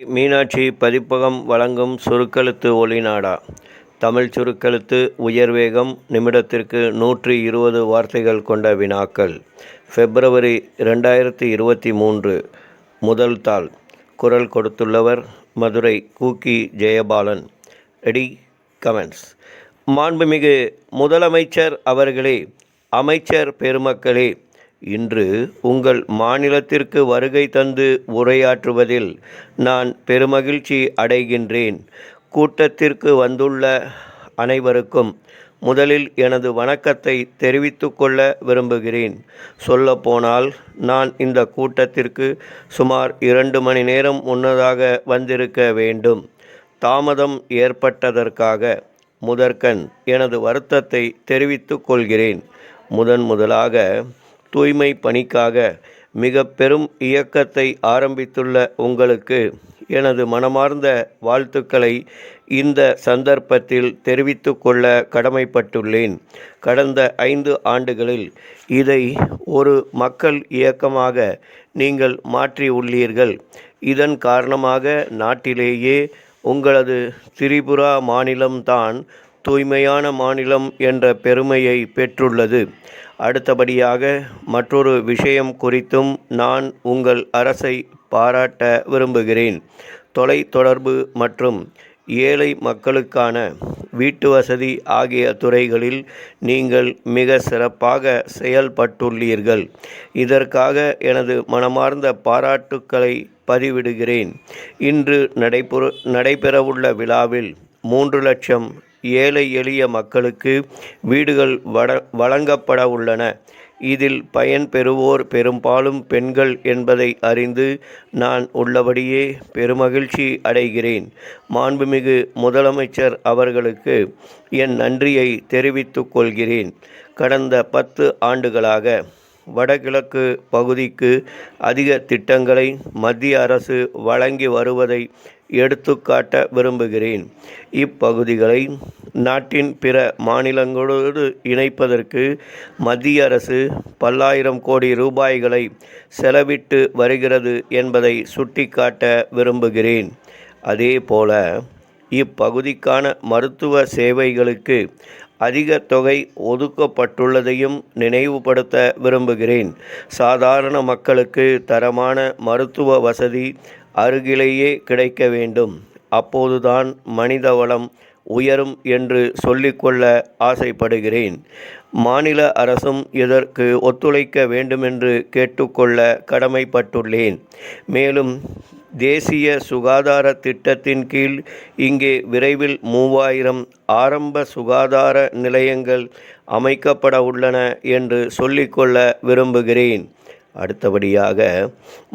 மீனாட்சி பதிப்பகம் வழங்கும் சுருக்கெழுத்து ஒலிநாடா. தமிழ் சுருக்கெழுத்து உயர்வேகம் நிமிடத்திற்கு 120 வார்த்தைகள் கொண்ட வினாக்கள். பிப்ரவரி 2023. முதல் தாள். குரல் கொடுத்துள்ளவர் மதுரை கூக்கி ஜெயபாலன். Ready, comments. மாண்புமிகு முதலமைச்சர் அவர்களே, அமைச்சர் பெருமக்களே, இன்று உங்கள் மாநிலத்திற்கு வருகை தந்து உரையாற்றுவதில் நான் பெருமகிழ்ச்சி அடைகின்றேன். கூட்டத்திற்கு வந்துள்ள அனைவருக்கும் முதலில் எனது வணக்கத்தை தெரிவித்துக் கொள்ள விரும்புகிறேன். சொல்லப்போனால் நான் இந்த கூட்டத்திற்கு சுமார் 2 மணி நேரம் முன்னதாக வந்திருக்க வேண்டும். தாமதம் ஏற்பட்டதற்காக முதற்கண் எனது வருத்தத்தை தெரிவித்துக் கொள்கிறேன். முதலாக தூய்மை பணிக்காக மிக பெரும் இயக்கத்தை ஆரம்பித்துள்ள உங்களுக்கு எனது மனமார்ந்த வாழ்த்துக்களை இந்த சந்தர்ப்பத்தில் தெரிவித்து கொள்ள கடமைப்பட்டுள்ளேன். கடந்த 5 ஆண்டுகளில் இதை ஒரு மக்கள் இயக்கமாக நீங்கள் மாற்றியுள்ளீர்கள். இதன் காரணமாக நாட்டிலேயே உங்களது திரிபுரா மாநிலம்தான் தூய்மையான மாநிலம் என்ற பெருமையை பெற்றுள்ளது. அடுத்தபடியாக மற்றொரு விஷயம் குறித்தும் நான் உங்கள் அரசை பாராட்ட விரும்புகிறேன். தொலைத்தொடர்பு மற்றும் ஏழை மக்களுக்கான வீட்டு வசதி ஆகிய துறைகளில் நீங்கள் மிக சிறப்பாக செயல்பட்டுள்ளீர்கள். இதற்காக எனது மனமார்ந்த பாராட்டுக்களை பதிவிடுகிறேன். இன்று நடைபெறவுள்ள விழாவில் 3 லட்சம் ஏழை எளிய மக்களுக்கு வீடுகள் வழங்கப்பட உள்ளன. இதில் பயன்பெறுவோர் பெரும்பாலும் பெண்கள் என்பதை அறிந்து நான் உள்ளபடியே பெருமகிழ்ச்சி அடைகிறேன். மாண்புமிகு முதலமைச்சர் அவர்களுக்கு என் நன்றியை தெரிவித்துக் கொள்கிறேன். கடந்த 10 ஆண்டுகளாக வடகிழக்கு பகுதிக்கு அதிக திட்டங்களை மத்திய அரசு வழங்கி வருவதை எடுத்துக்காட்ட விரும்புகிறேன். இப்பகுதிகளை நாட்டின் பிற மாநிலங்களோடு இணைப்பதற்கு மத்திய அரசு பல்லாயிரம் கோடி ரூபாய்களை செலவிட்டு வருகிறது என்பதை சுட்டிக்காட்ட விரும்புகிறேன். அதேபோல இப்பகுதிக்கான மருத்துவ சேவைகளுக்கு அதிக தொகை ஒதுக்கப்பட்டுள்ளதையும் நினைவுபடுத்த விரும்புகிறேன். சாதாரண மக்களுக்கு தரமான மருத்துவ வசதி அருகிலேயே கிடைக்க வேண்டும். அப்போதுதான் மனித வளம் உயரும் என்று சொல்லிக்கொள்ள ஆசைப்படுகிறேன். மாநில அரசும் இதற்கு ஒத்துழைக்க வேண்டுமென்று கேட்டுக்கொள்ள கடமைப்பட்டுள்ளேன். மேலும் தேசிய சுகாதார திட்டத்தின் கீழ் இங்கே விரைவில் 3000 ஆரம்ப சுகாதார நிலையங்கள் அமைக்கப்பட உள்ளன என்று சொல்லிக்கொள்ள விரும்புகிறேன். அடுத்தபடியாக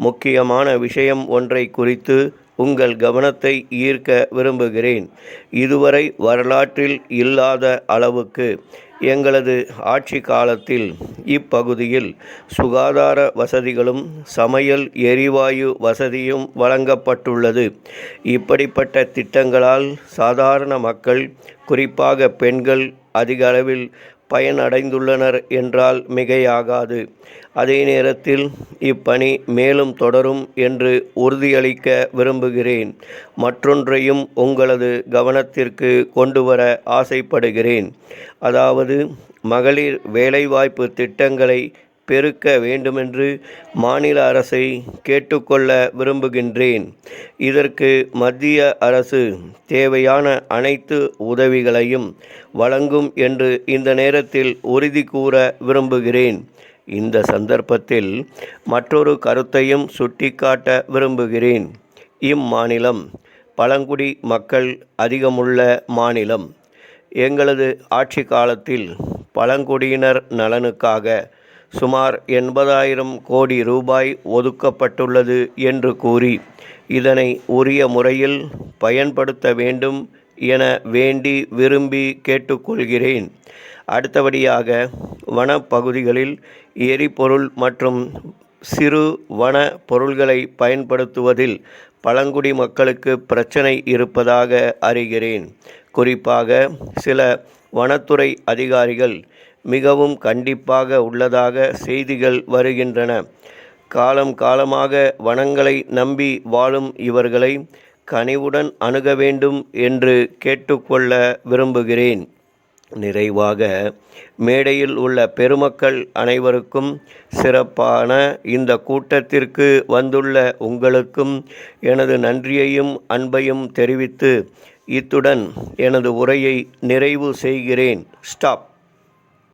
முக்கியமான விஷயம் ஒன்றை குறித்து உங்கள் கவனத்தை ஈர்க்க விரும்புகிறேன். இதுவரை வரலாற்றில் இல்லாத அளவுக்கு எங்களது ஆட்சி காலத்தில் இப்பகுதியில் சுகாதார வசதிகளும் சமையல் எரிவாயு வசதியும் வழங்கப்பட்டுள்ளது. இப்படிப்பட்ட திட்டங்களால் சாதாரண மக்கள், குறிப்பாக பெண்கள் அதிக அளவில் பயனடைந்துள்ளனர் என்றால் மிகையாகாது. அதே நேரத்தில் இப்பணி மேலும் தொடரும் என்று உறுதியளிக்க விரும்புகிறேன். மற்றொன்றையும் உங்களது கவனத்திற்கு கொண்டுவர ஆசைப்படுகிறேன். அதாவது மகளிர் வேலைவாய்ப்பு திட்டங்களை பெருக்க வேண்டுமென்று மாநில அரசை கேட்டுக்கொள்ள விரும்புகின்றேன். இதற்கு மத்திய அரசு தேவையான அனைத்து உதவிகளையும் வழங்கும் என்று இந்த நேரத்தில் உறுதி கூற விரும்புகிறேன். இந்த சந்தர்ப்பத்தில் மற்றொரு கருத்தையும் சுட்டிக்காட்ட விரும்புகிறேன். இம்மாநிலம் பழங்குடி மக்கள் அதிகமுள்ள மாநிலம். எங்களது ஆட்சி காலத்தில் பழங்குடியினர் நலனுக்காக சுமார் 80,000 கோடி ரூபாய் ஒதுக்கப்பட்டுள்ளது என்று கூறி இதனை உரிய முறையில் பயன்படுத்த வேண்டும் என வேண்டி விரும்பி கேட்டுக்கொள்கிறேன். அடுத்தபடியாக வனப்பகுதிகளில் எரிபொருள் மற்றும் சிறு வன பொருள்களை பயன்படுத்துவதில் பழங்குடி மக்களுக்கு பிரச்சனை இருப்பதாக அறிகிறேன். குறிப்பாக சில வனத்துறை அதிகாரிகள் மிகவும் கண்டிப்பாக உள்ளதாக செய்திகள் வருகின்றன. காலம் காலமாக வனங்களை நம்பி வாழும் இவர்களை கனிவுடன் அணுக வேண்டும் என்று கேட்டுக்கொள்ள விரும்புகிறேன். நிறைவாக மேடையில் உள்ள பெருமக்கள் அனைவருக்கும், சிறப்பான இந்த கூட்டத்திற்கு வந்துள்ள உங்களுக்கும் எனது நன்றியையும் அன்பையும் தெரிவித்து இத்துடன் எனது உரையை நிறைவு செய்கிறேன். ஸ்டாப்.